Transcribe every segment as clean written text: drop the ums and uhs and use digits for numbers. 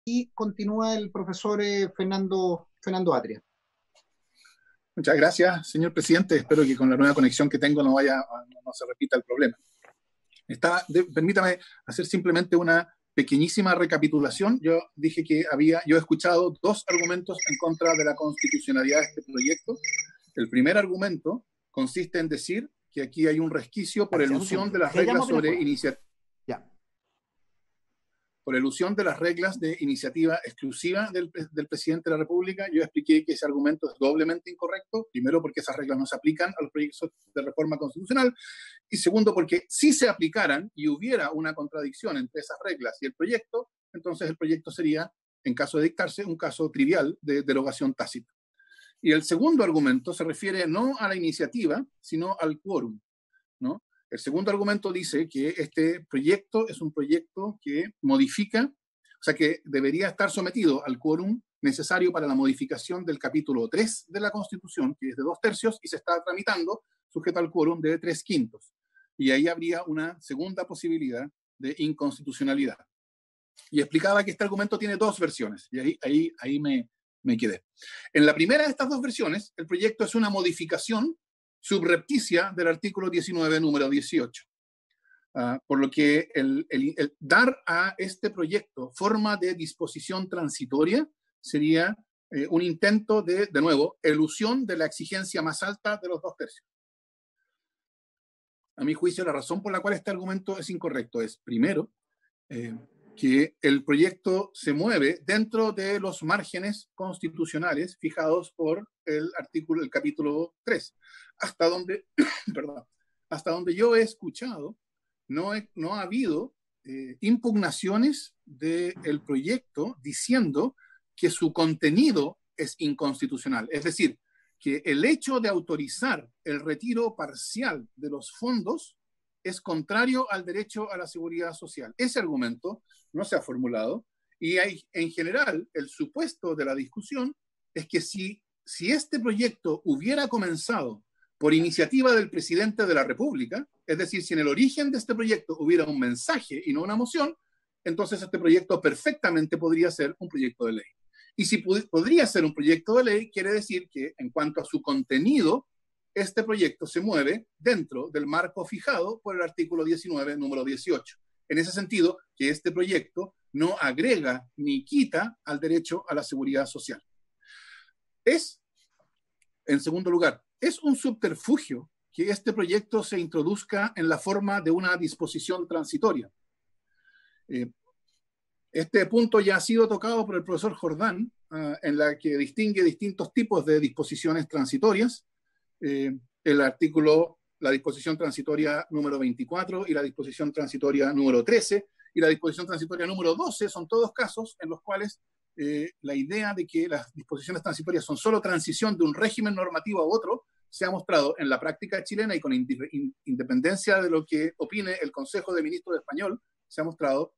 y continúa el profesor Fernando Atria. Muchas gracias, señor presidente. Espero que con la nueva conexión que tengo no se repita el problema. Permítame hacer simplemente una pequeñísima recapitulación. Yo dije que yo he escuchado dos argumentos en contra de la constitucionalidad de este proyecto. El primer argumento consiste en decir que aquí hay un resquicio por elusión de las reglas sobre iniciativa. Por elusión de las reglas de iniciativa exclusiva del presidente de la República. Yo expliqué que ese argumento es doblemente incorrecto. Primero, porque esas reglas no se aplican a los proyectos de reforma constitucional. Y segundo, porque si se aplicaran y hubiera una contradicción entre esas reglas y el proyecto, entonces el proyecto sería, en caso de dictarse, un caso trivial de derogación tácita. Y el segundo argumento se refiere no a la iniciativa, sino al quórum, ¿no? El segundo argumento dice que este proyecto es un proyecto que modifica, o sea, que debería estar sometido al quórum necesario para la modificación del capítulo 3 de la Constitución, que es de 2/3, y se está tramitando sujeto al quórum de 3/5. Y ahí habría una segunda posibilidad de inconstitucionalidad. Y explicaba que este argumento tiene dos versiones, y ahí me quedé. En la primera de estas dos versiones, el proyecto es una modificación subrepticia del artículo 19, número 18. Por lo que el dar a este proyecto forma de disposición transitoria sería un intento de nuevo, elusión de la exigencia más alta de los 2/3. A mi juicio, la razón por la cual este argumento es incorrecto es, primero, que el proyecto se mueve dentro de los márgenes constitucionales fijados por el capítulo 3, hasta donde, perdón, hasta donde yo he escuchado, no ha habido impugnaciones del proyecto diciendo que su contenido es inconstitucional. Es decir, que el hecho de autorizar el retiro parcial de los fondos es contrario al derecho a la seguridad social. Ese argumento no se ha formulado y en general el supuesto de la discusión es que si este proyecto hubiera comenzado por iniciativa del presidente de la República, es decir, si en el origen de este proyecto hubiera un mensaje y no una moción, entonces este proyecto perfectamente podría ser un proyecto de ley. Y si podría ser un proyecto de ley, quiere decir que en cuanto a su contenido, este proyecto se mueve dentro del marco fijado por el artículo 19, número 18. En ese sentido, que este proyecto no agrega ni quita al derecho a la seguridad social. En segundo lugar, es un subterfugio que este proyecto se introduzca en la forma de una disposición transitoria. Este punto ya ha sido tocado por el profesor Jordán, en la que distingue distintos tipos de disposiciones transitorias. La disposición transitoria número 24 y la disposición transitoria número 13 y la disposición transitoria número 12 son todos casos en los cuales la idea de que las disposiciones transitorias son solo transición de un régimen normativo a otro se ha mostrado en la práctica chilena y con independencia de lo que opine el Consejo de Ministros español, se ha mostrado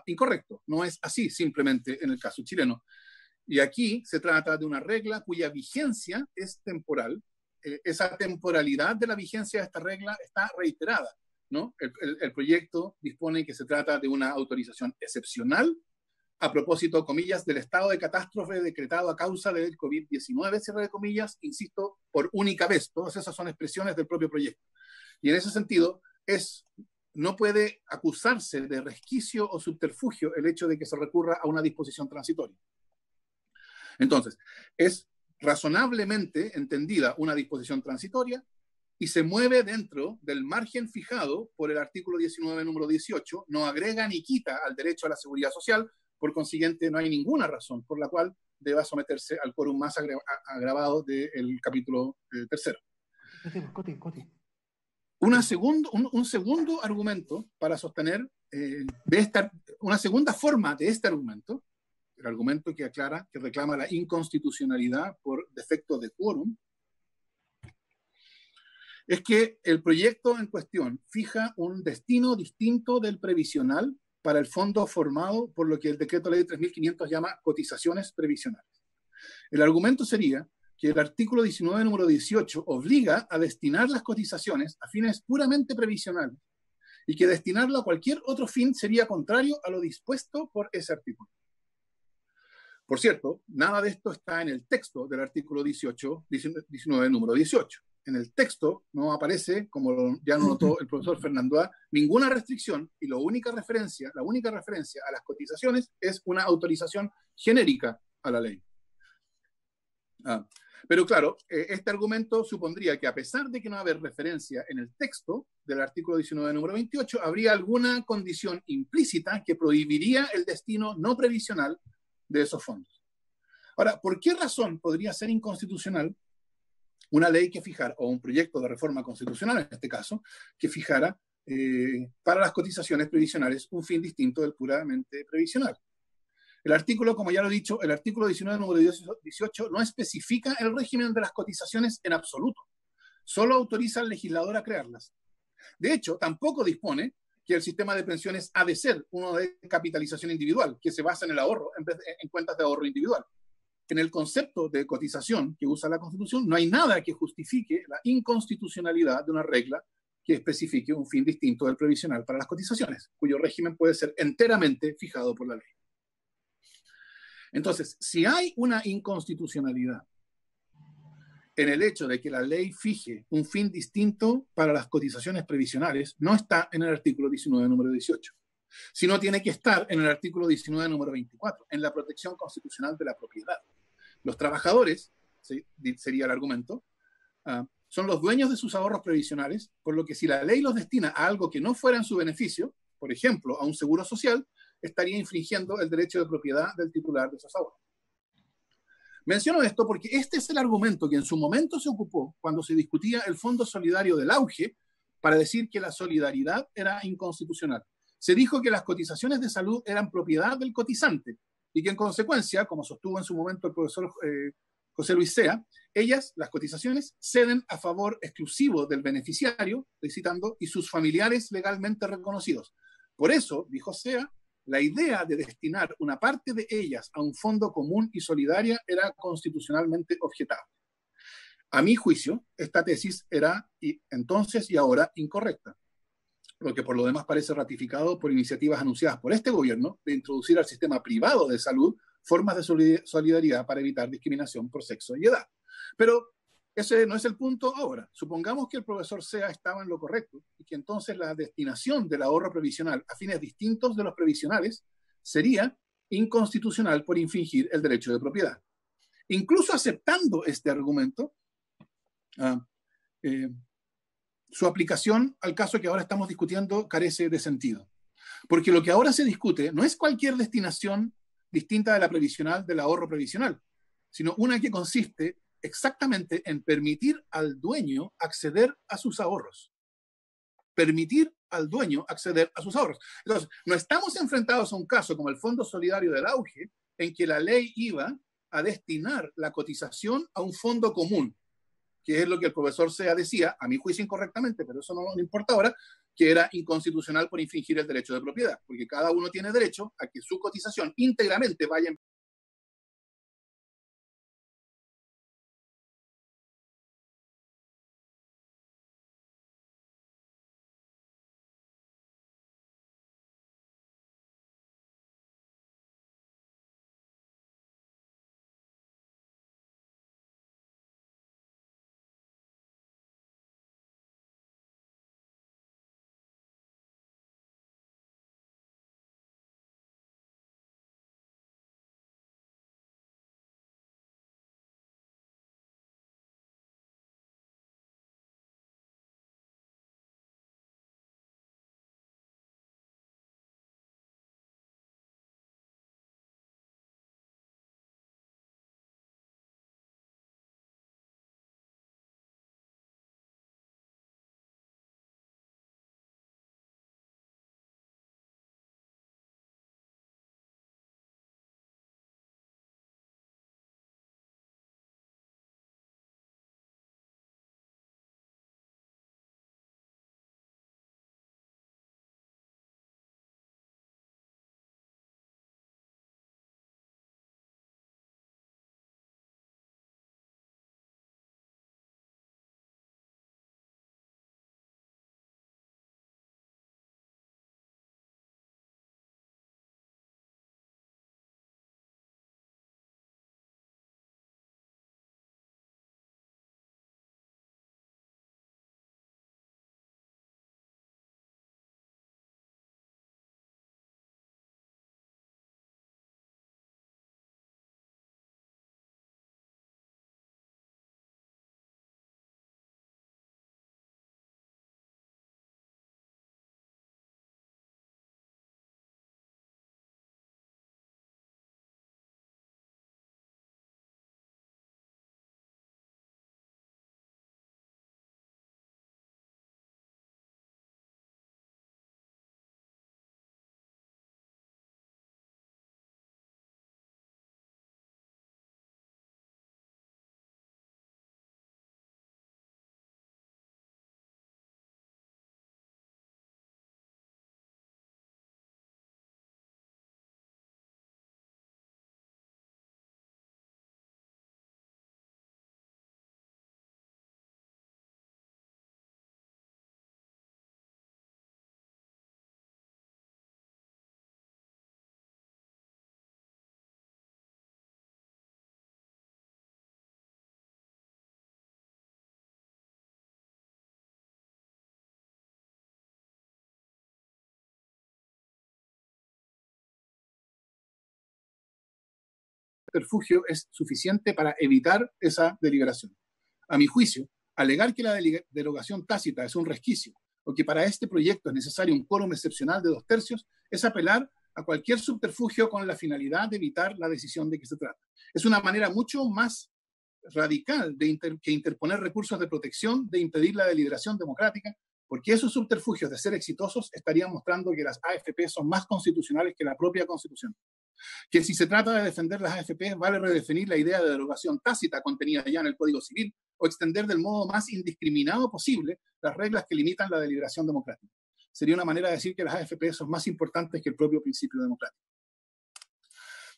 incorrecto. No es así simplemente en el caso chileno. Y aquí se trata de una regla cuya vigencia es temporal. Esa temporalidad de la vigencia de esta regla está reiterada, ¿no? El proyecto dispone que se trata de una autorización excepcional a propósito, comillas, del estado de catástrofe decretado a causa del COVID-19, cierre de comillas, insisto, por única vez. Todas esas son expresiones del propio proyecto. Y en ese sentido, no puede acusarse de resquicio o subterfugio el hecho de que se recurra a una disposición transitoria. Entonces, es razonablemente entendida una disposición transitoria y se mueve dentro del margen fijado por el artículo 19, número 18, no agrega ni quita al derecho a la seguridad social, por consiguiente no hay ninguna razón por la cual deba someterse al quórum más agravado del capítulo tercero. Un segundo argumento para sostener una segunda forma de este argumento, el argumento que reclama la inconstitucionalidad por defecto de quórum, es que el proyecto en cuestión fija un destino distinto del previsional para el fondo formado por lo que el decreto ley 3500 llama cotizaciones previsionales. El argumento sería que el artículo 19, número 18, obliga a destinar las cotizaciones a fines puramente previsionales y que destinarlo a cualquier otro fin sería contrario a lo dispuesto por ese artículo. Por cierto, nada de esto está en el texto del artículo 19, número 18. En el texto no aparece, como ya lo notó el profesor Fernando A., ninguna restricción, y la única referencia a las cotizaciones es una autorización genérica a la ley. Pero claro, este argumento supondría que a pesar de que no haber referencia en el texto del artículo 19, número 28, habría alguna condición implícita que prohibiría el destino no previsional de esos fondos. Ahora, ¿por qué razón podría ser inconstitucional una ley que fijara, o un proyecto de reforma constitucional en este caso, que fijara para las cotizaciones previsionales un fin distinto del puramente previsional? El artículo, como ya lo he dicho, el artículo 19, número 18, no especifica el régimen de las cotizaciones en absoluto. Solo autoriza al legislador a crearlas. De hecho, tampoco dispone que el sistema de pensiones ha de ser uno de capitalización individual, que se basa en el ahorro en cuentas de ahorro individual. En el concepto de cotización que usa la Constitución, no hay nada que justifique la inconstitucionalidad de una regla que especifique un fin distinto del previsional para las cotizaciones, cuyo régimen puede ser enteramente fijado por la ley. Entonces, si hay una inconstitucionalidad en el hecho de que la ley fije un fin distinto para las cotizaciones previsionales, no está en el artículo 19, número 18, sino tiene que estar en el artículo 19, número 24, en la protección constitucional de la propiedad. Los trabajadores, ¿sí?, sería el argumento, son los dueños de sus ahorros previsionales, por lo que si la ley los destina a algo que no fuera en su beneficio, por ejemplo, a un seguro social, estaría infringiendo el derecho de propiedad del titular de esos ahorros. Menciono esto porque este es el argumento que en su momento se ocupó cuando se discutía el Fondo Solidario del Auge para decir que la solidaridad era inconstitucional. Se dijo que las cotizaciones de salud eran propiedad del cotizante y que en consecuencia, como sostuvo en su momento el profesor José Luis Sea, ellas, las cotizaciones, ceden a favor exclusivo del beneficiario, citando, y sus familiares legalmente reconocidos. Por eso, dijo Sea, la idea de destinar una parte de ellas a un fondo común y solidaria era constitucionalmente objetable. A mi juicio, esta tesis era entonces y ahora incorrecta, lo que por lo demás parece ratificado por iniciativas anunciadas por este gobierno de introducir al sistema privado de salud formas de solidaridad para evitar discriminación por sexo y edad. Pero ese no es el punto ahora. Supongamos que el profesor Sea estaba en lo correcto y que entonces la destinación del ahorro previsional a fines distintos de los previsionales sería inconstitucional por infringir el derecho de propiedad. Incluso aceptando este argumento, su aplicación al caso que ahora estamos discutiendo carece de sentido. Porque lo que ahora se discute no es cualquier destinación distinta de la previsional del ahorro previsional, sino una que consiste exactamente en permitir al dueño acceder a sus ahorros. Permitir al dueño acceder a sus ahorros. Entonces, no estamos enfrentados a un caso como el Fondo Solidario del Auge, en que la ley iba a destinar la cotización a un fondo común, que es lo que el profesor Sea decía, a mi juicio incorrectamente, pero eso no importa ahora, que era inconstitucional por infringir el derecho de propiedad, porque cada uno tiene derecho a que su cotización íntegramente vaya en subterfugio es suficiente para evitar esa deliberación. A mi juicio, alegar que la derogación tácita es un resquicio o que para este proyecto es necesario un quórum excepcional de 2/3 es apelar a cualquier subterfugio con la finalidad de evitar la decisión de que se trata. Es una manera mucho más radical que interponer recursos de protección, de impedir la deliberación democrática, porque esos subterfugios de ser exitosos estarían mostrando que las AFP son más constitucionales que la propia Constitución. Que si se trata de defender las AFP, vale redefinir la idea de derogación tácita contenida ya en el Código Civil o extender del modo más indiscriminado posible las reglas que limitan la deliberación democrática. Sería una manera de decir que las AFP son más importantes que el propio principio democrático.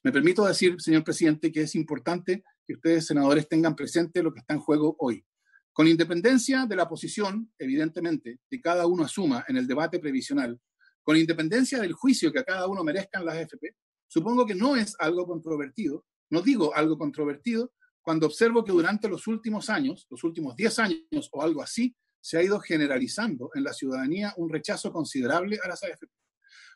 Me permito decir, señor presidente, que es importante que ustedes, senadores, tengan presente lo que está en juego hoy. Con independencia de la posición, evidentemente, que cada uno asuma en el debate previsional, con independencia del juicio que a cada uno merezcan las AFP, supongo que no es algo controvertido, no digo algo controvertido, cuando observo que durante los últimos años, los últimos 10 años o algo así, se ha ido generalizando en la ciudadanía un rechazo considerable a las AFP.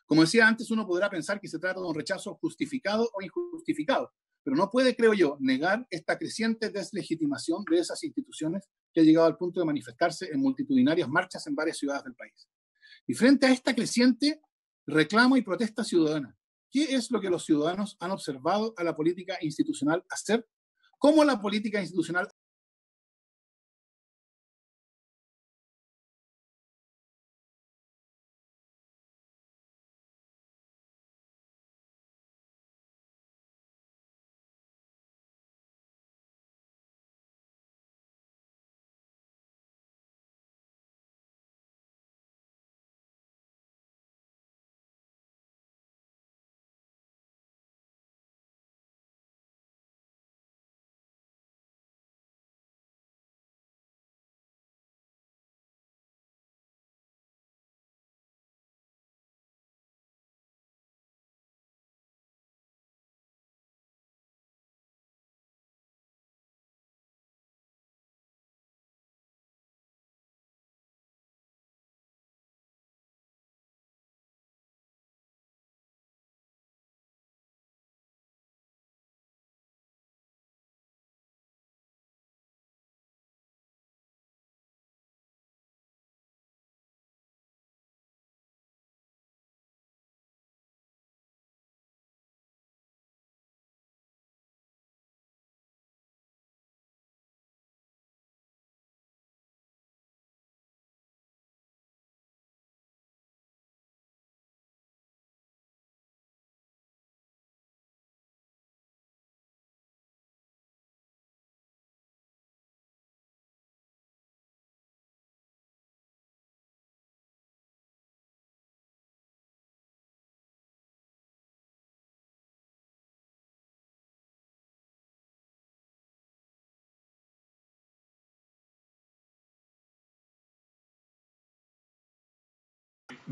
Como decía antes, uno podrá pensar que se trata de un rechazo justificado o injustificado, pero no puede, creo yo, negar esta creciente deslegitimación de esas instituciones que ha llegado al punto de manifestarse en multitudinarias marchas en varias ciudades del país. Y frente a esta creciente reclamo y protesta ciudadana, ¿qué es lo que los ciudadanos han observado a la política institucional hacer? ¿Cómo la política institucional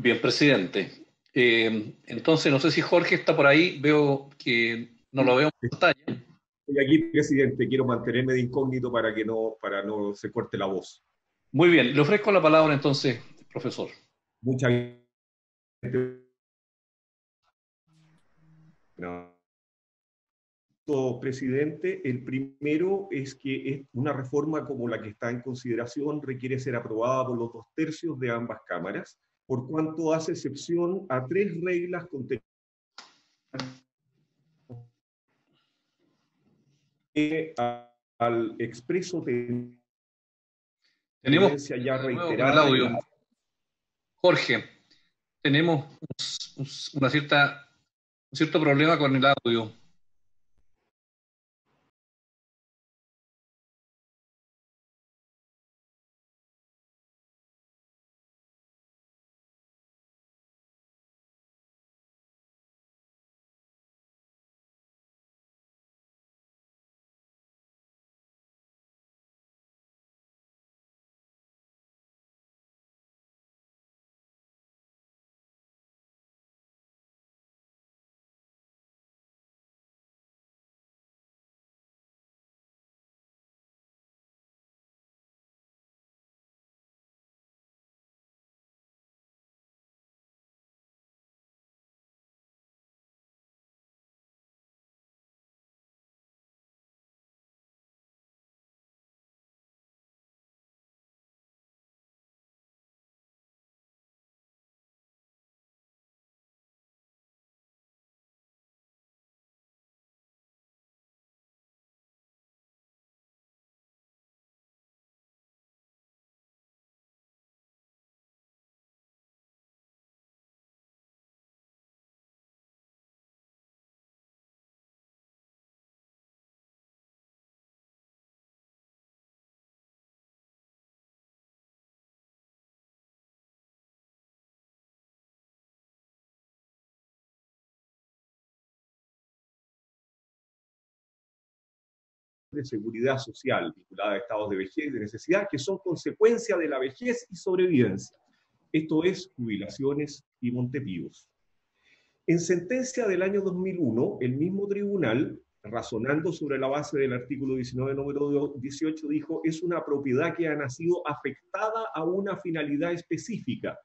Bien, presidente. Entonces, no sé si Jorge está por ahí. Veo que no lo veo en pantalla. Estoy aquí, presidente. Quiero mantenerme de incógnito para no se corte la voz. Muy bien, le ofrezco la palabra entonces, profesor. Muchas gracias. Presidente, el primero es que una reforma como la que está en consideración requiere ser aprobada por los 2/3 de ambas cámaras, por cuanto hace excepción a 3 reglas contenidas al expreso Tenemos tendencia ya con el reiterada. audio. Jorge, tenemos un cierto problema con el audio. de seguridad social vinculadas a estados de vejez y de necesidad que son consecuencia de la vejez y sobrevivencia. Esto es, jubilaciones y montepíos. En sentencia del año 2001, el mismo tribunal, razonando sobre la base del artículo 19, número 18, dijo, es una propiedad que ha nacido afectada a una finalidad específica,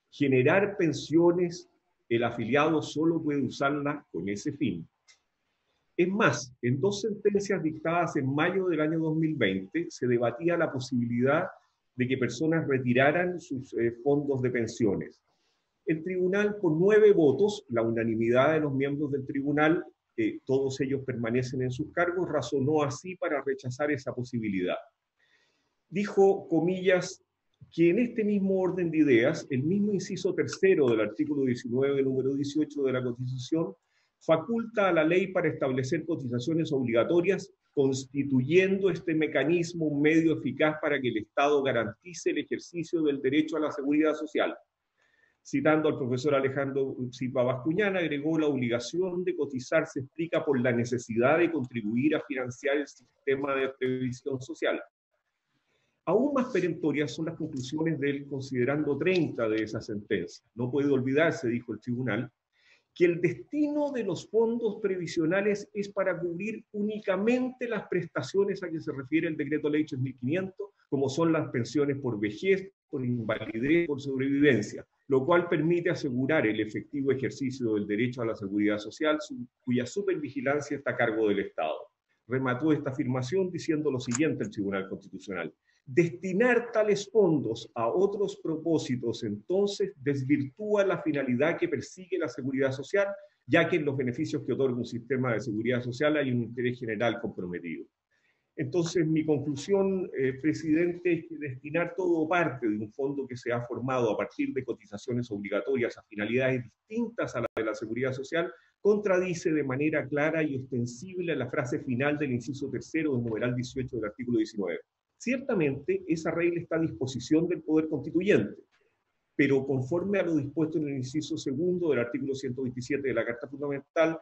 generar pensiones, el afiliado solo puede usarla con ese fin. Es más, en dos sentencias dictadas en mayo del año 2020, se debatía la posibilidad de que personas retiraran sus fondos de pensiones. El tribunal, por 9 votos, la unanimidad de los miembros del tribunal, todos ellos permanecen en sus cargos, razonó así para rechazar esa posibilidad. Dijo, comillas, que en este mismo orden de ideas, el mismo inciso tercero del artículo 19, número 18 de la Constitución, faculta a la ley para establecer cotizaciones obligatorias, constituyendo este mecanismo un medio eficaz para que el Estado garantice el ejercicio del derecho a la seguridad social. Citando al profesor Alejandro Silva Bascuñán, agregó la obligación de cotizar se explica por la necesidad de contribuir a financiar el sistema de previsión social. Aún más perentorias son las conclusiones del considerando 30 de esa sentencia. No puede olvidarse, dijo el tribunal, que el destino de los fondos previsionales es para cubrir únicamente las prestaciones a que se refiere el decreto ley 3.500, como son las pensiones por vejez, por invalidez, por sobrevivencia, lo cual permite asegurar el efectivo ejercicio del derecho a la seguridad social, cuya supervigilancia está a cargo del Estado. Remató esta afirmación diciendo lo siguiente el Tribunal Constitucional. Destinar tales fondos a otros propósitos, entonces, desvirtúa la finalidad que persigue la seguridad social, ya que en los beneficios que otorga un sistema de seguridad social hay un interés general comprometido. Entonces, mi conclusión, presidente, es que destinar todo o parte de un fondo que se ha formado a partir de cotizaciones obligatorias a finalidades distintas a la de la seguridad social contradice de manera clara y ostensible la frase final del inciso tercero del numeral 18 del artículo 19. Ciertamente, esa regla está a disposición del Poder Constituyente, pero conforme a lo dispuesto en el inciso segundo del artículo 127 de la Carta Fundamental,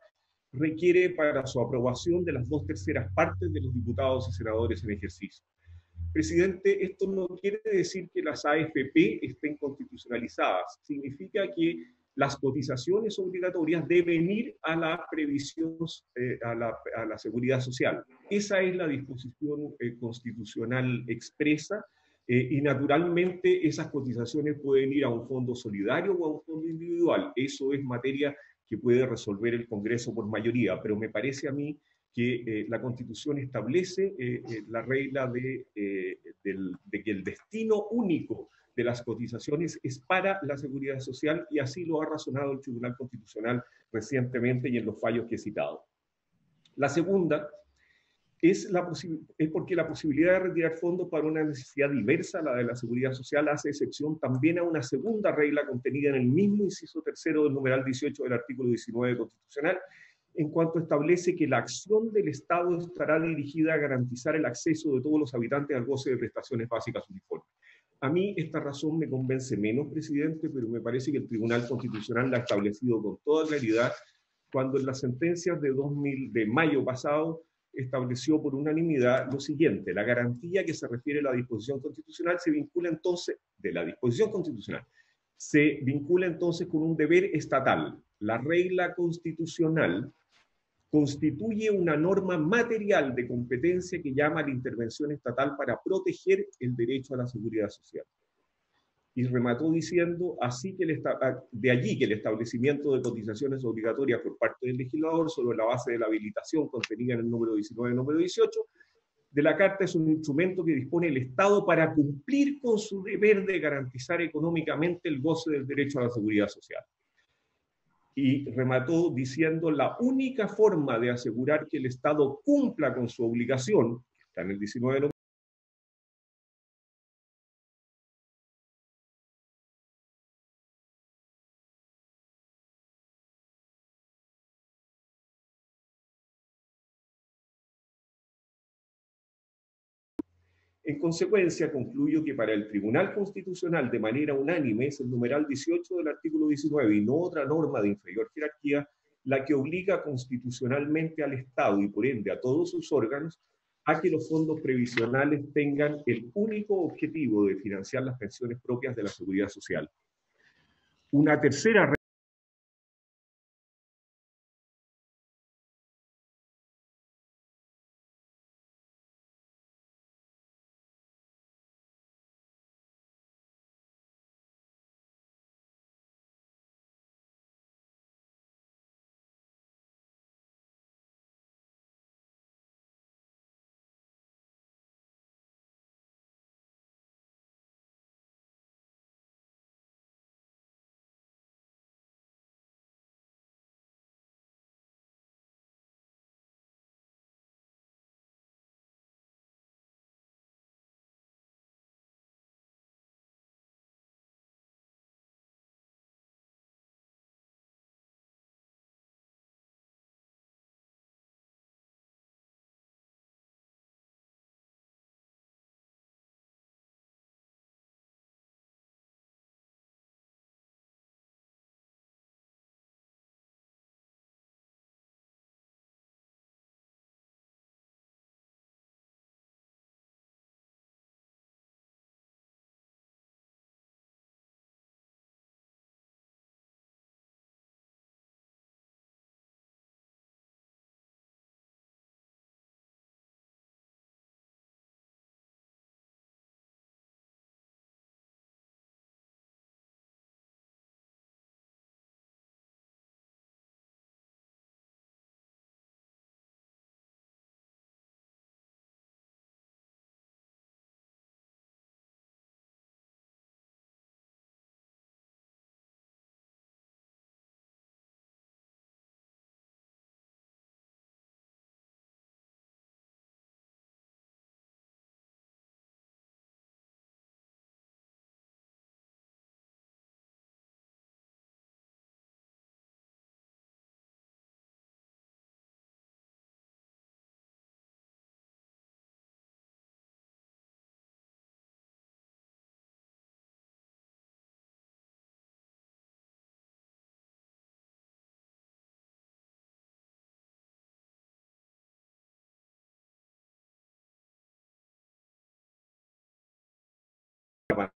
requiere para su aprobación de las 2/3 partes de los diputados y senadores en ejercicio. Presidente, esto no quiere decir que las AFP estén constitucionalizadas, significa que las cotizaciones obligatorias deben ir a la previsión, a la seguridad social. Esa es la disposición constitucional expresa y naturalmente esas cotizaciones pueden ir a un fondo solidario o a un fondo individual. Eso es materia que puede resolver el Congreso por mayoría, pero me parece a mí que la Constitución establece la regla de que el destino único de las cotizaciones es para la seguridad social y así lo ha razonado el Tribunal Constitucional recientemente y en los fallos que he citado. La segunda es porque la posibilidad de retirar fondos para una necesidad diversa a la de la seguridad social hace excepción también a una segunda regla contenida en el mismo inciso tercero del numeral 18 del artículo 19 constitucional, en cuanto establece que la acción del Estado estará dirigida a garantizar el acceso de todos los habitantes al goce de prestaciones básicas uniformes. A mí esta razón me convence menos, presidente, pero me parece que el Tribunal Constitucional la ha establecido con toda claridad cuando en las sentencias de mayo pasado estableció por unanimidad lo siguiente: la garantía que se refiere a la disposición constitucional se vincula entonces, de la disposición constitucional, se vincula entonces con un deber estatal. La regla constitucional constituye una norma material de competencia que llama a la intervención estatal para proteger el derecho a la seguridad social. Y remató diciendo, de allí que el establecimiento de cotizaciones obligatorias por parte del legislador sobre la base de la habilitación contenida en el número 19 y número 18 de la Carta es un instrumento que dispone el Estado para cumplir con su deber de garantizar económicamente el goce del derecho a la seguridad social. Y remató diciendo, la única forma de asegurar que el Estado cumpla con su obligación, que está en el 19, en consecuencia, concluyo que para el Tribunal Constitucional, de manera unánime, es el numeral 18 del artículo 19 y no otra norma de inferior jerarquía la que obliga constitucionalmente al Estado y por ende a todos sus órganos a que los fondos previsionales tengan el único objetivo de financiar las pensiones propias de la seguridad social. Una tercera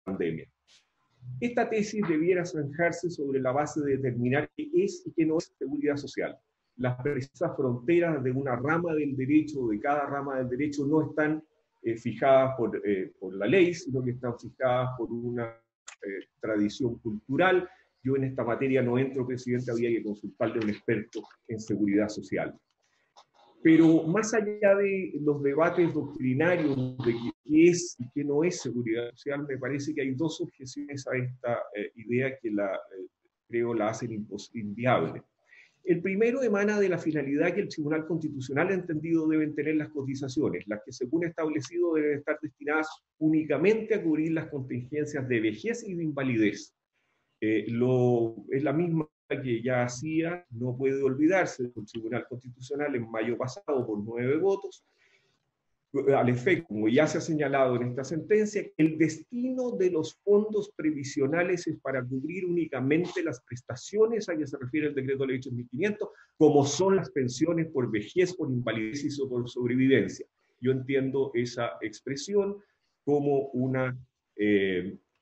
pandemia. Esta tesis debiera zanjarse sobre la base de determinar qué es y qué no es seguridad social. Las precisas fronteras de una rama del derecho o de cada rama del derecho no están fijadas por la ley, sino que están fijadas por una tradición cultural. Yo en esta materia no entro, presidente, había que consultarle a un experto en seguridad social. Pero más allá de los debates doctrinarios de qué es y qué no es seguridad social, me parece que hay dos objeciones a esta idea que creo la hacen inviable. El primero emana de la finalidad que el Tribunal Constitucional ha entendido deben tener las cotizaciones, las que según establecido deben estar destinadas únicamente a cubrir las contingencias de vejez y de invalidez. Es la misma que ya hacía, no puede olvidarse del Tribunal Constitucional en mayo pasado por 9 votos, al efecto, como ya se ha señalado en esta sentencia, el destino de los fondos previsionales es para cubrir únicamente las prestaciones a que se refiere el decreto de ley 8500, como son las pensiones por vejez, por invalidez y por sobrevivencia. Yo entiendo esa expresión como una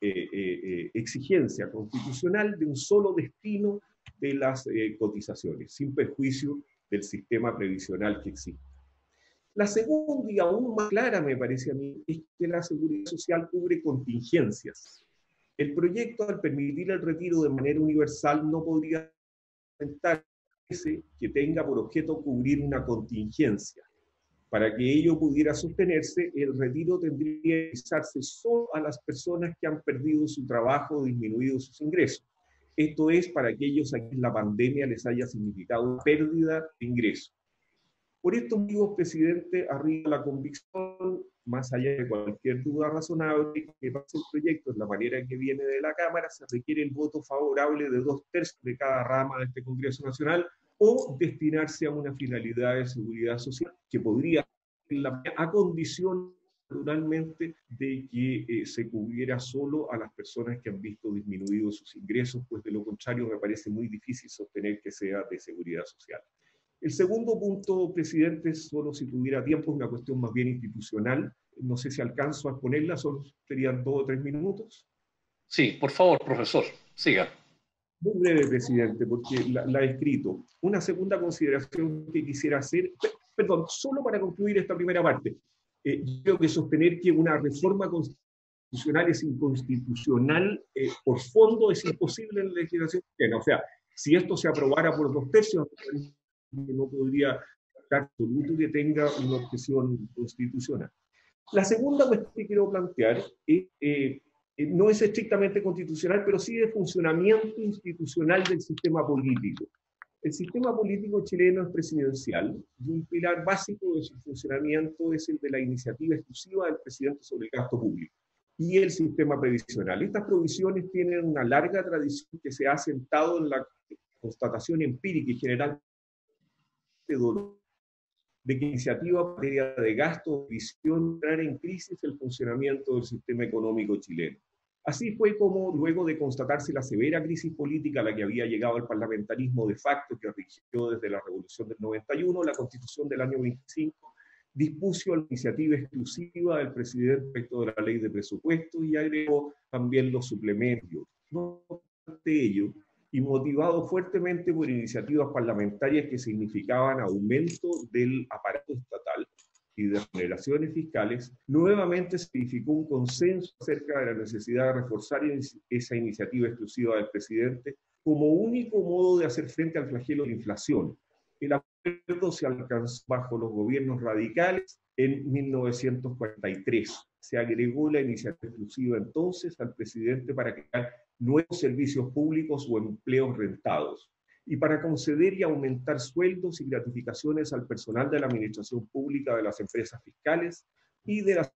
exigencia constitucional de un solo destino de las cotizaciones, sin perjuicio del sistema previsional que existe. La segunda, y aún más clara me parece a mí, es que la seguridad social cubre contingencias. El proyecto, al permitir el retiro de manera universal, no podría inventarse que tenga por objeto cubrir una contingencia. Para que ello pudiera sostenerse, el retiro tendría que realizarse solo a las personas que han perdido su trabajo o disminuido sus ingresos. Esto es para aquellos a quienes la pandemia les haya significado pérdida de ingresos. Por estos motivos, presidente, arriba la convicción, más allá de cualquier duda razonable, que pase el proyecto en la manera que viene de la Cámara, se requiere el voto favorable de 2/3 de cada rama de este Congreso Nacional o destinarse a una finalidad de seguridad social que podría, a condición naturalmente de que se cubriera solo a las personas que han visto disminuidos sus ingresos, pues de lo contrario me parece muy difícil sostener que sea de seguridad social. El segundo punto, presidente, solo si tuviera tiempo, es una cuestión más bien institucional. No sé si alcanzo a exponerla, solo serían 2 o 3 minutos. Sí, por favor, profesor, siga. Muy breve, presidente, porque la he escrito. Una segunda consideración que quisiera hacer, perdón, solo para concluir esta primera parte. Yo creo que sostener que una reforma constitucional es inconstitucional por fondo es imposible en la legislación chilena. O sea, si esto se aprobara por 2 tercios, no podría estar absoluto que tenga una objeción constitucional. La segunda cuestión que quiero plantear no es estrictamente constitucional, pero sí de funcionamiento institucional del sistema político. El sistema político chileno es presidencial y un pilar básico de su funcionamiento es el de la iniciativa exclusiva del presidente sobre el gasto público y el sistema previsional. Estas provisiones tienen una larga tradición que se ha sentado en la constatación empírica y generalmente de que iniciativa en materia de gasto, visión, entrar en crisis el funcionamiento del sistema económico chileno. Así fue como, luego de constatarse la severa crisis política a la que había llegado el parlamentarismo de facto que rigió desde la Revolución del 91, la Constitución del año 25 dispuso la iniciativa exclusiva del presidente respecto de la ley de presupuestos y agregó también los suplementos. No obstante ello, y motivado fuertemente por iniciativas parlamentarias que significaban aumento del aparato estatal y de remuneraciones fiscales, nuevamente se edificó un consenso acerca de la necesidad de reforzar esa iniciativa exclusiva del presidente como único modo de hacer frente al flagelo de la inflación. El acuerdo se alcanzó bajo los gobiernos radicales en 1943. Se agregó la iniciativa exclusiva entonces al presidente para crear nuevos servicios públicos o empleos rentados, y para conceder y aumentar sueldos y gratificaciones al personal de la administración pública, de las empresas fiscales y de las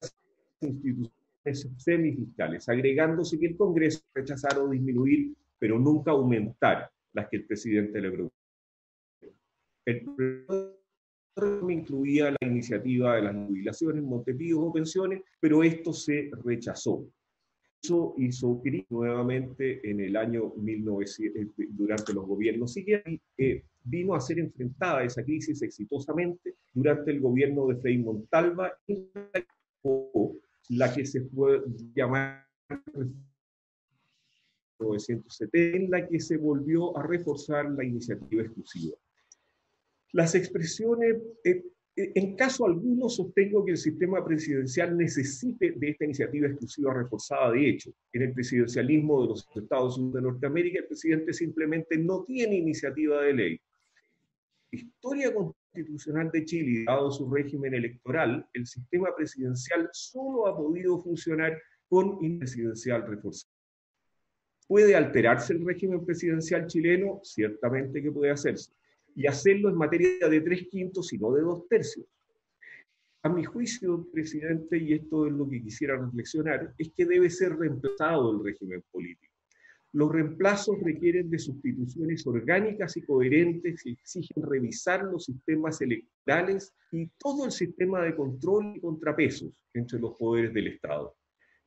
instituciones semifiscales, agregándose que el Congreso rechazara o disminuir, pero nunca aumentar las que el presidente le propuso. El programa incluía la iniciativa de las jubilaciones, montepíos o pensiones, pero esto se rechazó. Eso hizo crisis nuevamente en el año 1900, durante los gobiernos siguientes, vino a ser enfrentada esa crisis exitosamente durante el gobierno de Frei Montalva, la que se puede llamar 1970, en la que se volvió a reforzar la iniciativa exclusiva. Las expresiones, en caso alguno sostengo que el sistema presidencial necesite de esta iniciativa exclusiva reforzada. De hecho, en el presidencialismo de los Estados Unidos de Norteamérica, el presidente simplemente no tiene iniciativa de ley. La historia constitucional de Chile, dado su régimen electoral, el sistema presidencial solo ha podido funcionar con presidencial reforzado. ¿Puede alterarse el régimen presidencial chileno? Ciertamente que puede hacerse. Y hacerlo en materia de 3/5 y no de 2 tercios. A mi juicio, presidente, y esto es lo que quisiera reflexionar, es que debe ser reemplazado el régimen político. Los reemplazos requieren de sustituciones orgánicas y coherentes y exigen revisar los sistemas electorales y todo el sistema de control y contrapesos entre los poderes del Estado.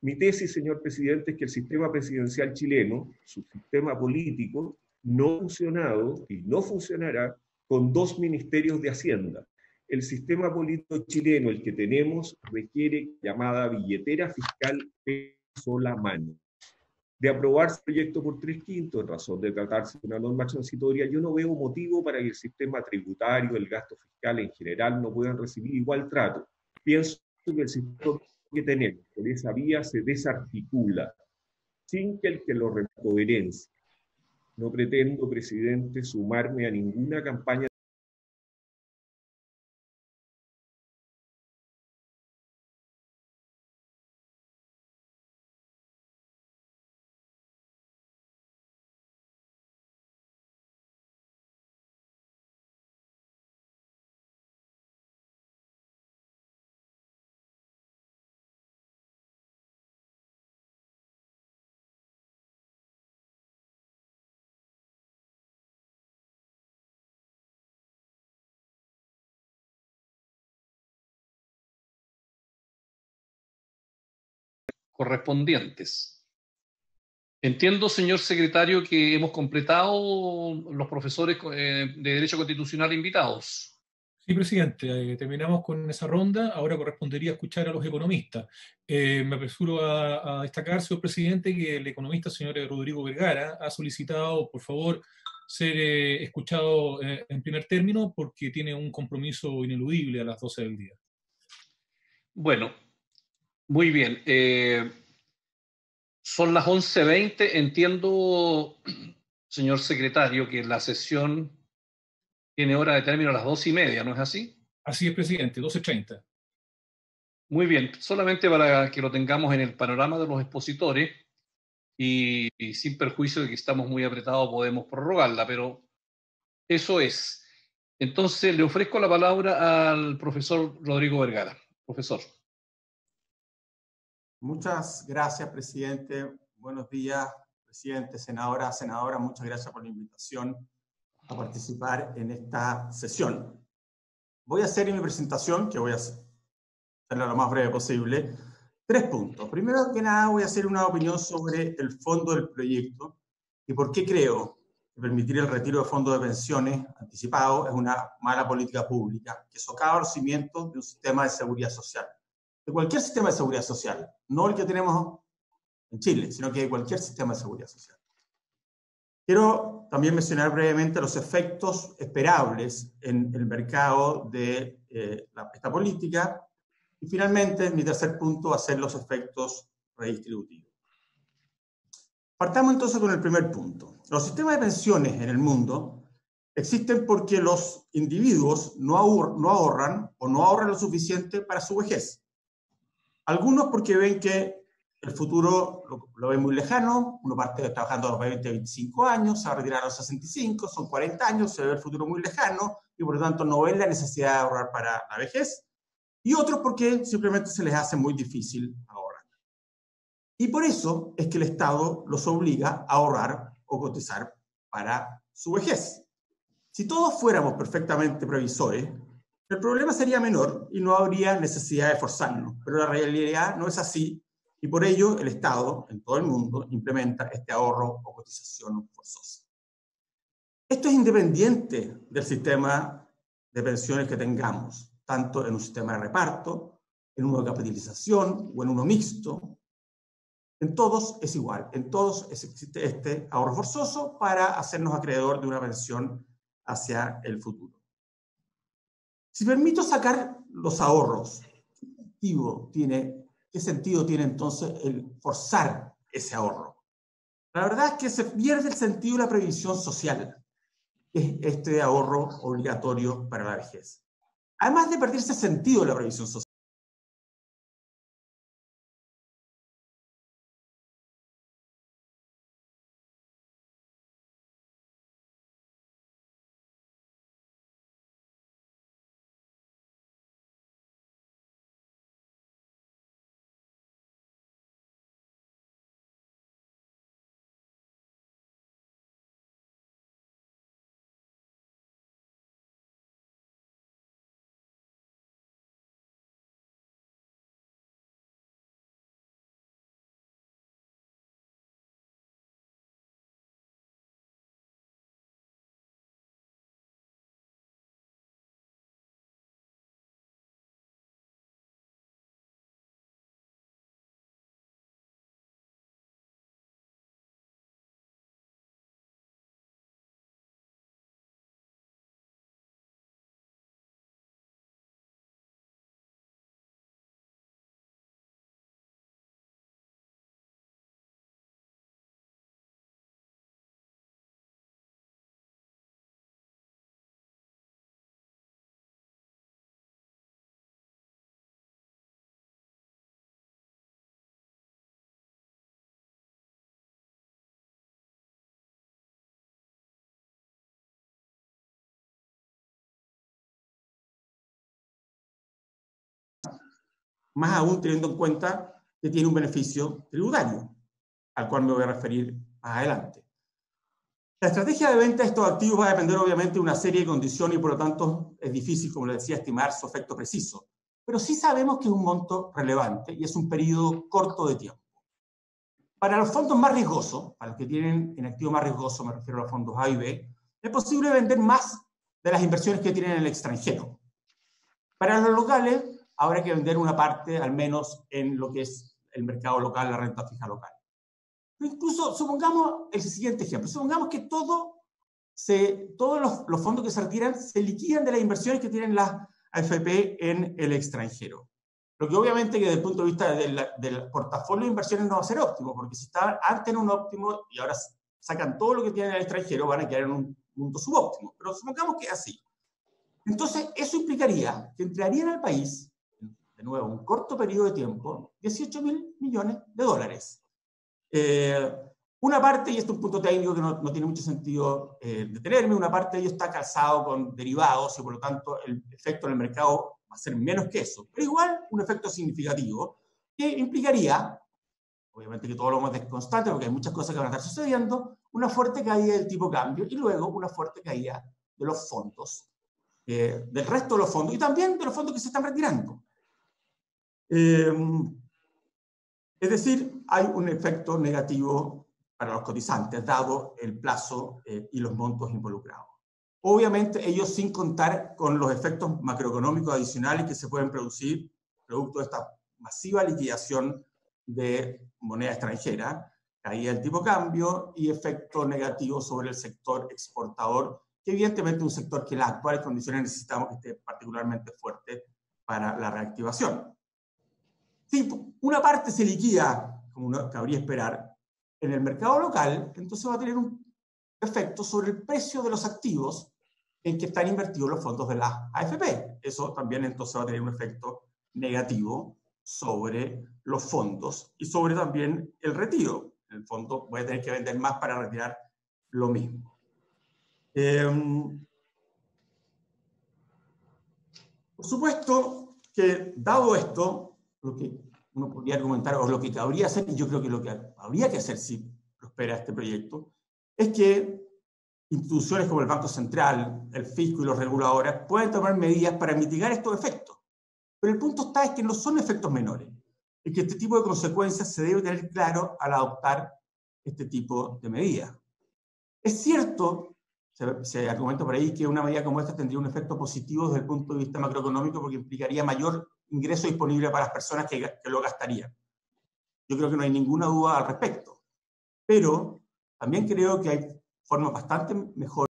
Mi tesis, señor presidente, es que el sistema presidencial chileno, su sistema político, no ha funcionado y no funcionará con 2 ministerios de Hacienda. El sistema político chileno, el que tenemos, requiere llamada billetera fiscal de sola mano. De aprobarse el proyecto por 3/5, en razón de tratarse de una norma transitoria, yo no veo motivo para que el sistema tributario, el gasto fiscal en general, no puedan recibir igual trato. Pienso que el sistema que tenemos por esa vía se desarticula, sin que el que lo coherencia. No pretendo, presidente, sumarme a ninguna campaña Correspondientes. Entiendo, señor secretario, que hemos completado los profesores de Derecho Constitucional invitados. Sí, presidente, terminamos con esa ronda. Ahora correspondería escuchar a los economistas. Me apresuro a destacar, señor presidente, que el economista, señor Rodrigo Vergara, ha solicitado, por favor, ser escuchado en primer término porque tiene un compromiso ineludible a las 12 del día. Bueno, muy bien. Son las 11:20. Entiendo, señor secretario, que la sesión tiene hora de término a las 2:30, ¿no es así? Así es, presidente, 12:30. Muy bien, solamente para que lo tengamos en el panorama de los expositores y sin perjuicio de que estamos muy apretados podemos prorrogarla, pero eso es. Entonces le ofrezco la palabra al profesor Rodrigo Vergara. Profesor. Muchas gracias, presidente. Buenos días, presidente, senadora, muchas gracias por la invitación a participar en esta sesión. Voy a hacer en mi presentación, que voy a hacerla lo más breve posible, 3 puntos. Primero que nada, voy a hacer una opinión sobre el fondo del proyecto y por qué creo que permitir el retiro de fondos de pensiones anticipado es una mala política pública que socava los cimientos de un sistema de seguridad social. De cualquier sistema de seguridad social, no el que tenemos en Chile, sino que de cualquier sistema de seguridad social. Quiero también mencionar brevemente los efectos esperables en el mercado de esta política. Y finalmente, mi tercer punto va a ser los efectos redistributivos. Partamos entonces con el primer punto. Los sistemas de pensiones en el mundo existen porque los individuos no ahorran o no ahorran lo suficiente para su vejez. Algunos porque ven que el futuro lo ven muy lejano, uno parte trabajando a los 20, 25 años, se va a retirar a los 65, son 40 años, se ve el futuro muy lejano y por lo tanto no ven la necesidad de ahorrar para la vejez. Y otros porque simplemente se les hace muy difícil ahorrar. Y por eso es que el Estado los obliga a ahorrar o cotizar para su vejez. Si todos fuéramos perfectamente previsores, el problema sería menor y no habría necesidad de forzarnos, pero la realidad no es así y por ello el Estado, en todo el mundo, implementa este ahorro o cotización forzosa. Esto es independiente del sistema de pensiones que tengamos, tanto en un sistema de reparto, en uno de capitalización o en uno mixto. En todos es igual, en todos existe este ahorro forzoso para hacernos acreedor de una pensión hacia el futuro. Si permito sacar los ahorros, ¿qué sentido tiene entonces el forzar ese ahorro? La verdad es que se pierde el sentido de la previsión social, que es este ahorro obligatorio para la vejez. Además de perderse el sentido de la previsión social. Más aún teniendo en cuenta que tiene un beneficio tributario, al cual me voy a referir más adelante. La estrategia de venta de estos activos va a depender obviamente de una serie de condiciones y por lo tanto es difícil, como les decía, estimar su efecto preciso. Pero sí sabemos que es un monto relevante y es un periodo corto de tiempo. Para los fondos más riesgosos, para los que tienen en activo más riesgoso, me refiero a los fondos A y B, es posible vender más de las inversiones que tienen en el extranjero. Para los locales, habrá que vender una parte, al menos, en lo que es el mercado local, la renta fija local. Pero incluso, supongamos el siguiente ejemplo. Supongamos que todos los fondos que se retiran se liquidan de las inversiones que tienen las AFP en el extranjero. Lo que obviamente que desde el punto de vista del portafolio de inversiones no va a ser óptimo, porque si estaban antes en un óptimo y ahora sacan todo lo que tienen en el extranjero, van a quedar en un punto subóptimo. Pero supongamos que es así. Entonces, eso implicaría que entrarían al país, de nuevo, en un corto periodo de tiempo, 18.000 millones de dólares. Una parte, y esto es un punto técnico que no tiene mucho sentido detenerme, una parte de ello está calzado con derivados y por lo tanto el efecto en el mercado va a ser menos que eso. Pero igual un efecto significativo que implicaría, obviamente que todo lo más constante porque hay muchas cosas que van a estar sucediendo, una fuerte caída del tipo de cambio y luego una fuerte caída de los fondos, del resto de los fondos y también de los fondos que se están retirando. Es decir, hay un efecto negativo para los cotizantes, dado el plazo y los montos involucrados. Obviamente, ellos sin contar con los efectos macroeconómicos adicionales que se pueden producir producto de esta masiva liquidación de moneda extranjera, caída del tipo de cambio y efecto negativo sobre el sector exportador, que evidentemente es un sector que en las actuales condiciones necesitamos que esté particularmente fuerte para la reactivación. Si una parte se liquida, como uno cabría esperar, en el mercado local, entonces va a tener un efecto sobre el precio de los activos en que están invertidos los fondos de la AFP. Eso también entonces va a tener un efecto negativo sobre los fondos y sobre también el retiro. En el fondo voy a tener que vender más para retirar lo mismo. Por supuesto que, dado esto, lo que uno podría argumentar, o lo que cabría hacer, y yo creo que lo que habría que hacer si prospera este proyecto, es que instituciones como el Banco Central, el fisco y los reguladores pueden tomar medidas para mitigar estos efectos. Pero el punto está es que no son efectos menores, y que este tipo de consecuencias se debe tener claro al adoptar este tipo de medidas. Es cierto, se argumenta por ahí, que una medida como esta tendría un efecto positivo desde el punto de vista macroeconómico porque implicaría mayor ingreso disponible para las personas que lo gastarían. Yo creo que no hay ninguna duda al respecto. Pero también creo que hay formas bastante mejores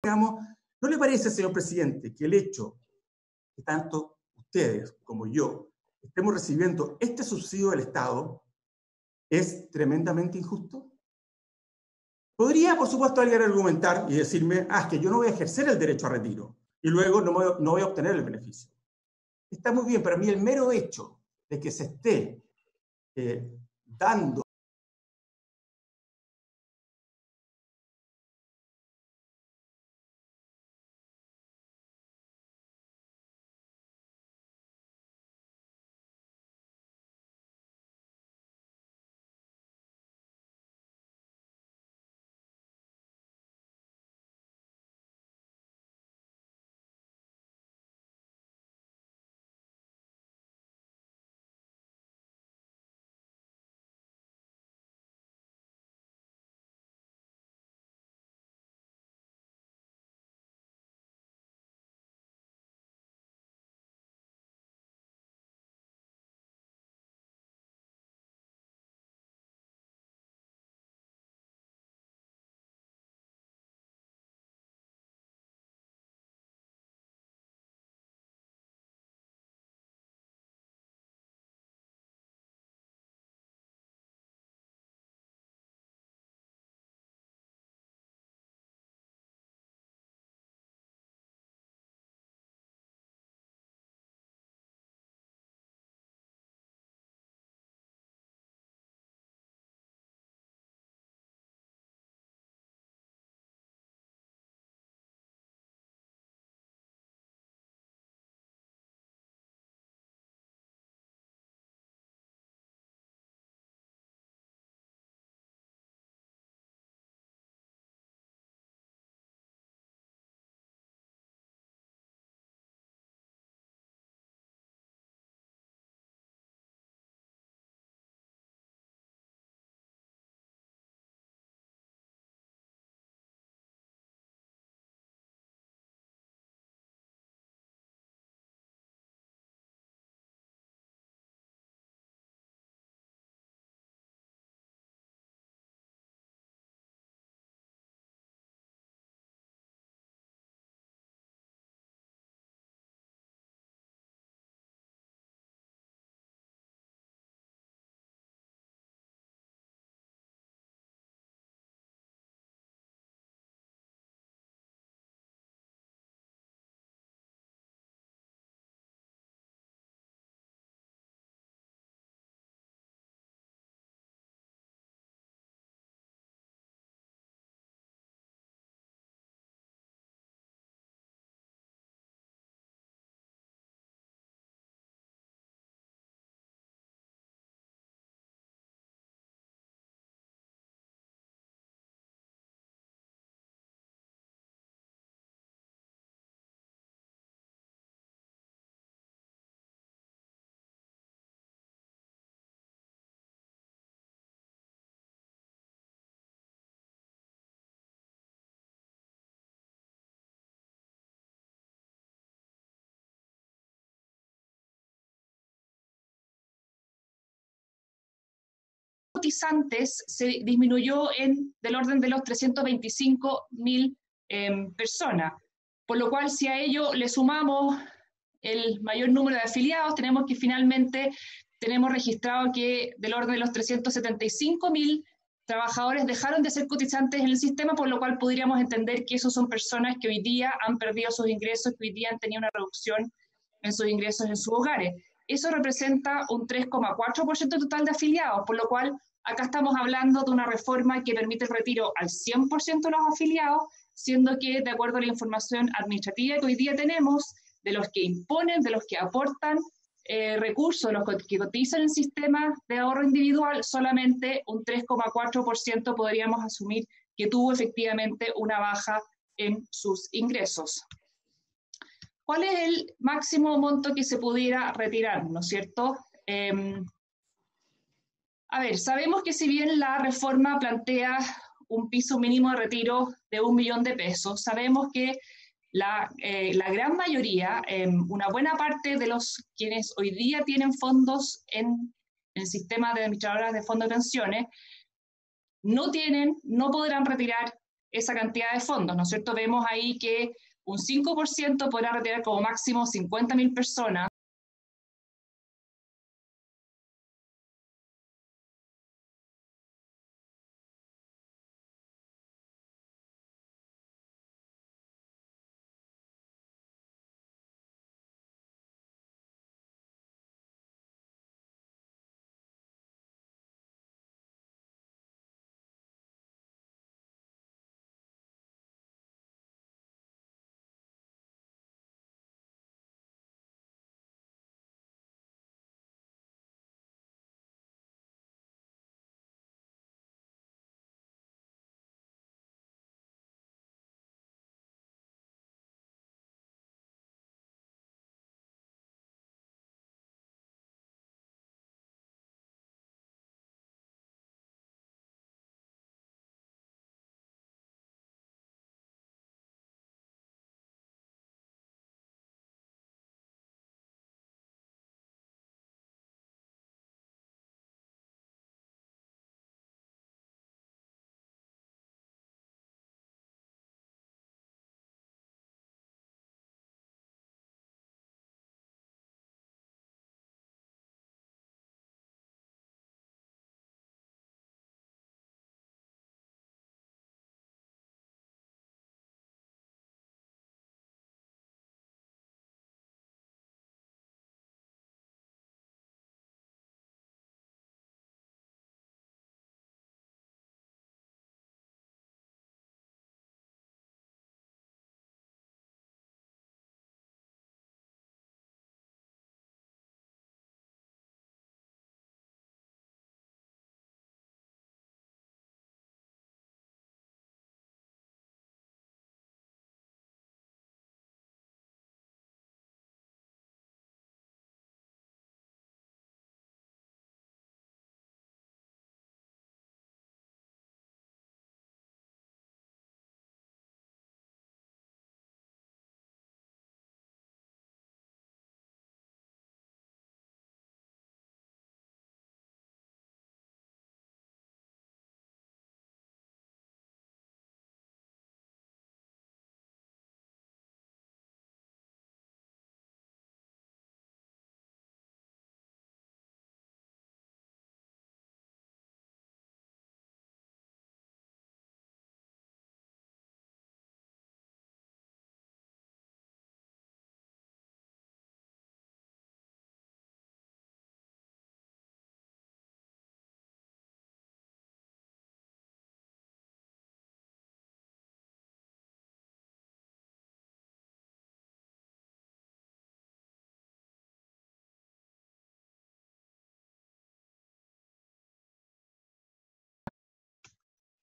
¿No le parece, señor presidente, que el hecho que tanto ustedes como yo estemos recibiendo este subsidio del Estado es tremendamente injusto? Podría, por supuesto, alguien argumentar y decirme, es que yo no voy a ejercer el derecho a retiro y luego no voy a obtener el beneficio. Está muy bien, pero a mí el mero hecho de que se esté dando cotizantes se disminuyó del orden de los 325.000 personas, por lo cual si a ello le sumamos el mayor número de afiliados, tenemos que finalmente tenemos registrado que del orden de los 375.000 trabajadores dejaron de ser cotizantes en el sistema, por lo cual podríamos entender que esos son personas que hoy día han perdido sus ingresos, que hoy día han tenido una reducción en sus ingresos en sus hogares. Eso representa un 3,4% total de afiliados, por lo cual acá estamos hablando de una reforma que permite el retiro al 100% de los afiliados, siendo que, de acuerdo a la información administrativa que hoy día tenemos, de los que imponen, de los que aportan recursos, de los que cotizan en el sistema de ahorro individual, solamente un 3,4% podríamos asumir que tuvo efectivamente una baja en sus ingresos. ¿Cuál es el máximo monto que se pudiera retirar, no es cierto? A ver, sabemos que si bien la reforma plantea un piso mínimo de retiro de 1 millón de pesos, sabemos que la gran mayoría, una buena parte de los quienes hoy día tienen fondos en el sistema de administradoras de fondos de pensiones, no podrán retirar esa cantidad de fondos, ¿no es cierto? Vemos ahí que un 5% podrá retirar como máximo 50.000 personas.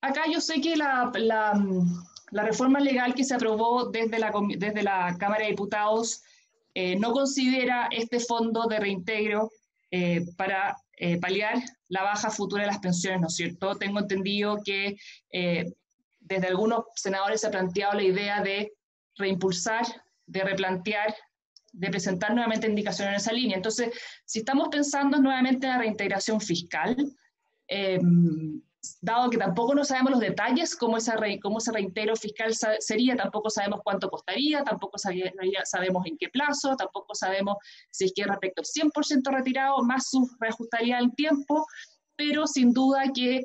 Acá yo sé que la reforma legal que se aprobó desde la Cámara de Diputados no considera este fondo de reintegro para paliar la baja futura de las pensiones, ¿no es cierto? Tengo entendido que desde algunos senadores se ha planteado la idea de reimpulsar, de replantear, de presentar nuevamente indicaciones en esa línea. Entonces, si estamos pensando nuevamente en la reintegración fiscal, dado que tampoco no sabemos los detalles, cómo ese reintegro fiscal sería, tampoco sabemos cuánto costaría, tampoco sabemos en qué plazo, tampoco sabemos si es que respecto al 100% retirado, más su reajustaría el tiempo, pero sin duda que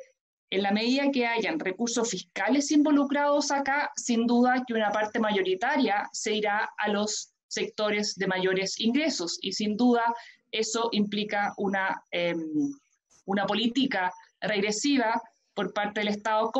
en la medida que hayan recursos fiscales involucrados acá, sin duda que una parte mayoritaria se irá a los sectores de mayores ingresos, y sin duda eso implica una política regresiva por parte del Estado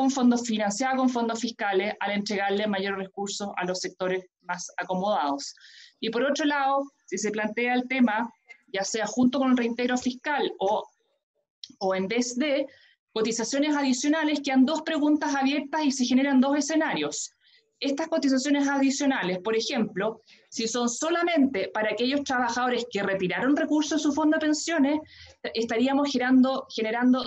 financiada con fondos fiscales al entregarle mayores recursos a los sectores más acomodados. Y por otro lado, si se plantea el tema, ya sea junto con el reintegro fiscal o en vez de cotizaciones adicionales, quedan dos preguntas abiertas y se generan dos escenarios. Estas cotizaciones adicionales, por ejemplo, si son solamente para aquellos trabajadores que retiraron recursos de su fondo de pensiones, estaríamos generando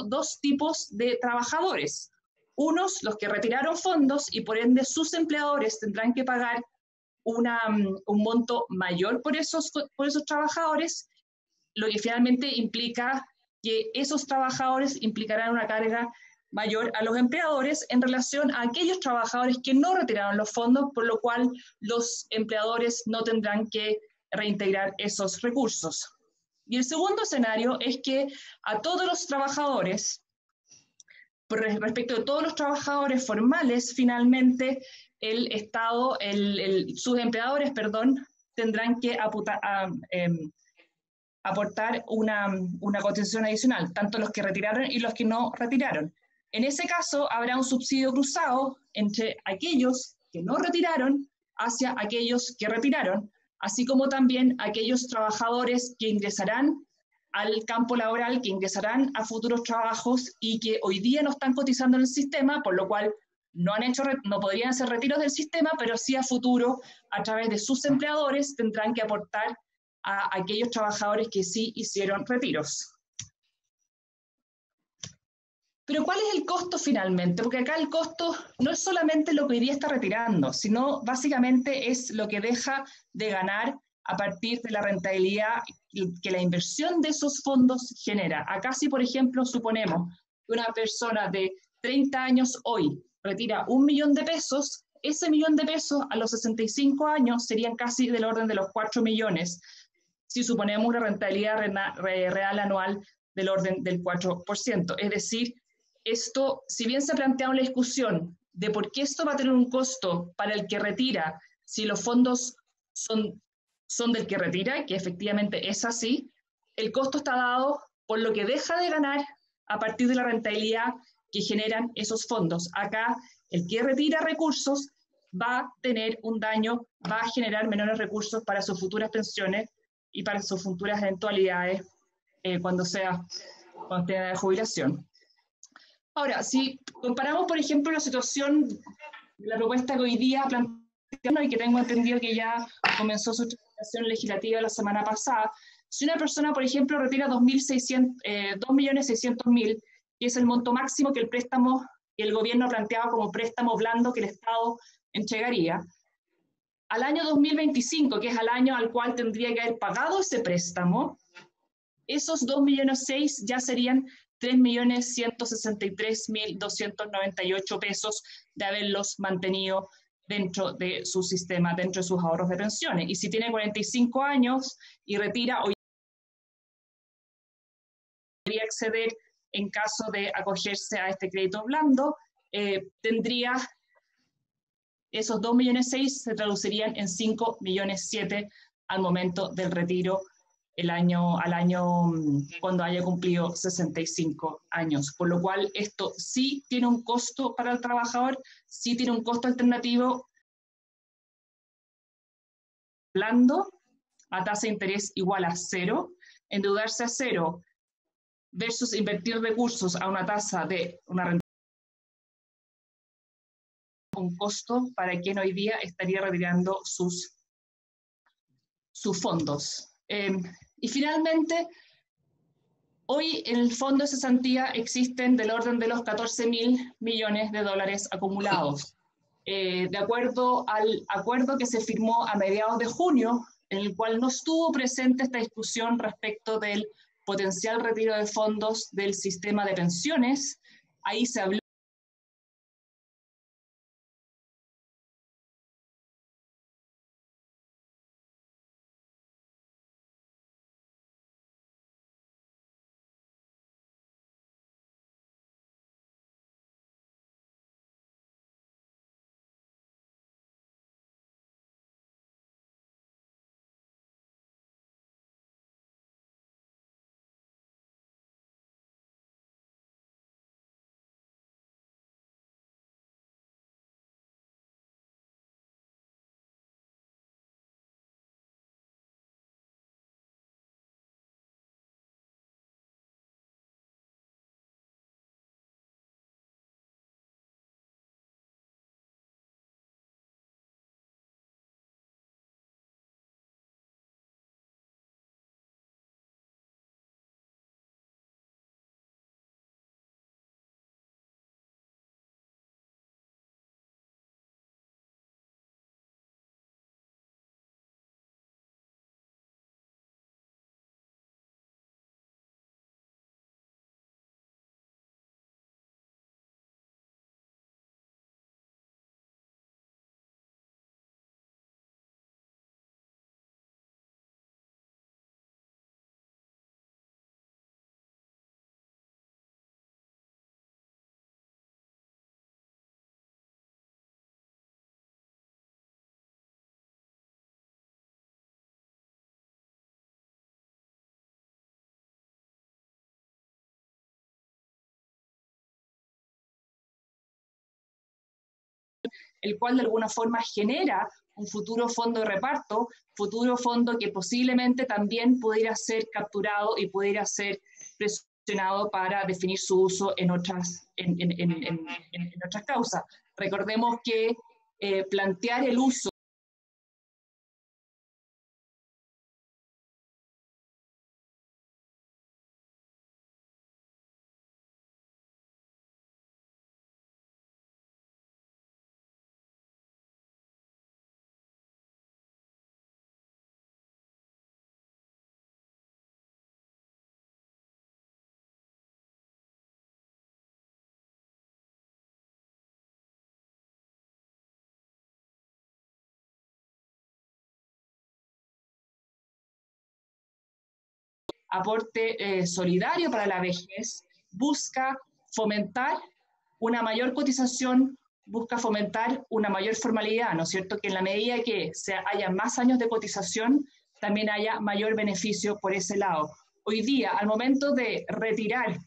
dos tipos de trabajadores. Unos, los que retiraron fondos y por ende sus empleadores tendrán que pagar un monto mayor por esos trabajadores, lo que finalmente implica que esos trabajadores implicarán una carga mayor a los empleadores en relación a aquellos trabajadores que no retiraron los fondos, por lo cual los empleadores no tendrán que reintegrar esos recursos. Y el segundo escenario es que a todos los trabajadores, respecto de todos los trabajadores formales, finalmente el Estado, sus empleadores, tendrán que aportar una cotización adicional, tanto los que retiraron y los que no retiraron. En ese caso, habrá un subsidio cruzado entre aquellos que no retiraron hacia aquellos que retiraron, así como también aquellos trabajadores que ingresarán al campo laboral, que ingresarán a futuros trabajos y que hoy día no están cotizando en el sistema, por lo cual no podrían hacer retiros del sistema, pero sí a futuro, a través de sus empleadores, tendrán que aportar a aquellos trabajadores que sí hicieron retiros. Pero ¿cuál es el costo finalmente? Porque acá el costo no es solamente lo que hoy día está retirando, sino básicamente es lo que deja de ganar a partir de la rentabilidad que la inversión de esos fondos genera. Acá si, por ejemplo, suponemos que una persona de 30 años hoy retira 1 millón de pesos, ese millón de pesos a los 65 años serían casi del orden de los 4 millones, si suponemos una rentabilidad real anual del orden del 4%. Es decir, esto, si bien se ha planteado una discusión de por qué esto va a tener un costo para el que retira, si los fondos son del que retira, que efectivamente es así, el costo está dado por lo que deja de ganar a partir de la rentabilidad que generan esos fondos. Acá, el que retira recursos va a tener un daño, va a generar menores recursos para sus futuras pensiones y para sus futuras eventualidades cuando tenga de jubilación. Ahora, si comparamos, por ejemplo, la situación de la propuesta que hoy día planteamos y que tengo entendido que ya comenzó su tramitación legislativa la semana pasada, si una persona, por ejemplo, retira 2.600.000, que es el monto máximo que el gobierno planteaba como préstamo blando que el Estado entregaría, al año 2025, que es el año al cual tendría que haber pagado ese préstamo, esos 2,6 millones ya serían 3.163.298 pesos de haberlos mantenido dentro de su sistema, dentro de sus ahorros de pensiones. Y si tiene 45 años y retira, hoy podría acceder en caso de acogerse a este crédito blando, tendría esos 2,6 millones se traducirían en 5,7 millones al momento del retiro al año cuando haya cumplido 65 años. Por lo cual esto sí tiene un costo para el trabajador, sí tiene un costo alternativo blando a tasa de interés igual a 0, endeudarse a 0 versus invertir recursos a una tasa de una rentabilidad, un costo para quien hoy día estaría retirando sus fondos. Y finalmente, hoy en el fondo de cesantía existen del orden de los 14.000 millones de dólares acumulados. De acuerdo al acuerdo que se firmó a mediados de junio, en el cual no estuvo presente esta discusión respecto del potencial retiro de fondos del sistema de pensiones, ahí se habló el cual de alguna forma genera un futuro fondo de reparto, futuro fondo que posiblemente también pudiera ser capturado y pudiera ser presionado para definir su uso en otras causas. Recordemos que plantear el uso aporte solidario para la vejez, busca fomentar una mayor cotización, busca fomentar una mayor formalidad, ¿no es cierto? Que en la medida que haya más años de cotización, también haya mayor beneficio por ese lado. Hoy día, al momento de retirar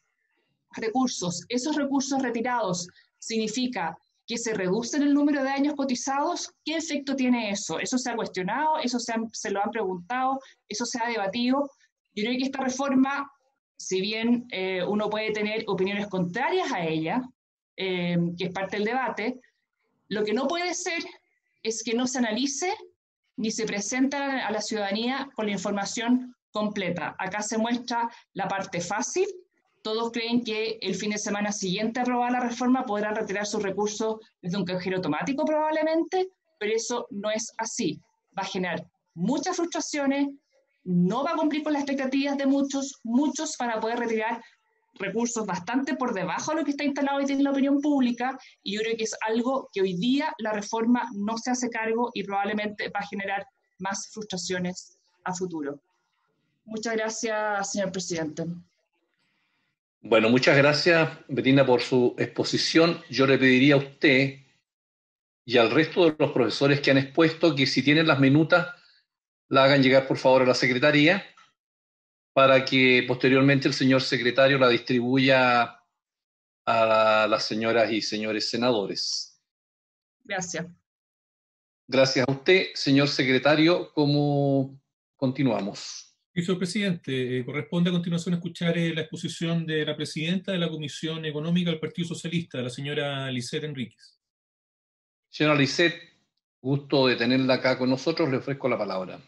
recursos, esos recursos retirados significa que se reducen el número de años cotizados. ¿Qué efecto tiene eso? ¿Eso se ha cuestionado? ¿Eso se lo han preguntado? ¿Eso se ha debatido? Yo creo que esta reforma, si bien uno puede tener opiniones contrarias a ella, que es parte del debate, lo que no puede ser es que no se analice ni se presente a la ciudadanía con la información completa. Acá se muestra la parte fácil. Todos creen que el fin de semana siguiente a aprobar la reforma podrán retirar sus recursos desde un cajero automático probablemente, pero eso no es así. Va a generar muchas frustraciones, no va a cumplir con las expectativas de muchos van a poder retirar recursos bastante por debajo de lo que está instalado hoy en la opinión pública, y yo creo que es algo que hoy día la reforma no se hace cargo y probablemente va a generar más frustraciones a futuro. Muchas gracias, señor presidente. Bueno, muchas gracias, Betina, por su exposición. Yo le pediría a usted y al resto de los profesores que han expuesto que si tienen las minutas, la hagan llegar por favor a la secretaría para que posteriormente el señor secretario la distribuya a las señoras y señores senadores. Gracias. Gracias a usted, señor secretario. ¿Cómo continuamos? Señor presidente, corresponde a continuación escuchar la exposición de la presidenta de la Comisión Económica del Partido Socialista, la señora Lisette Enríquez. Señora Lisette, gusto de tenerla acá con nosotros, le ofrezco la palabra.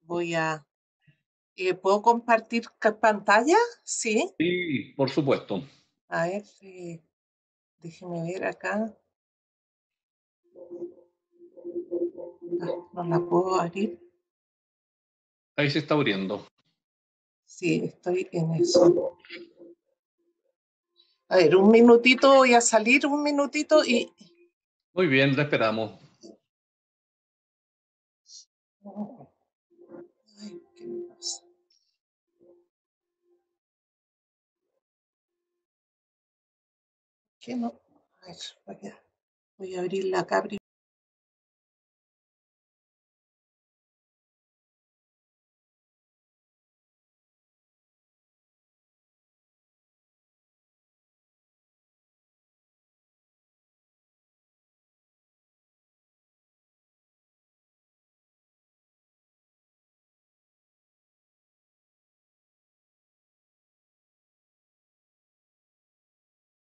¿Puedo compartir pantalla? Sí. Sí, por supuesto. A ver, déjeme ver acá. No la puedo abrir. Ahí se está abriendo. Sí, estoy en eso. A ver, un minutito, voy a salir un minutito y... Muy bien, la esperamos. Ay, ¿qué me pasa? ¿Qué no? A ver, voy a abrirla acá.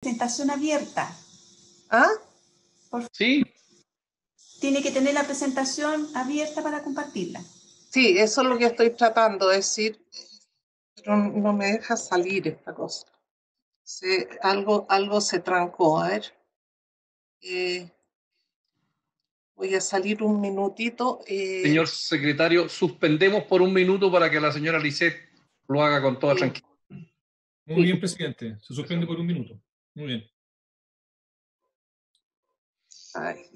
Presentación abierta. ¿Ah? Sí. Tiene que tener la presentación abierta para compartirla. Sí, eso es lo que estoy tratando de decir, pero no me deja salir esta cosa. Algo se trancó, a ver. Voy a salir un minutito. Señor secretario, suspendemos por un minuto para que la señora Lisette lo haga con toda tranquilidad. Muy bien, presidente. Se suspende por un minuto. Muy bien. Ay.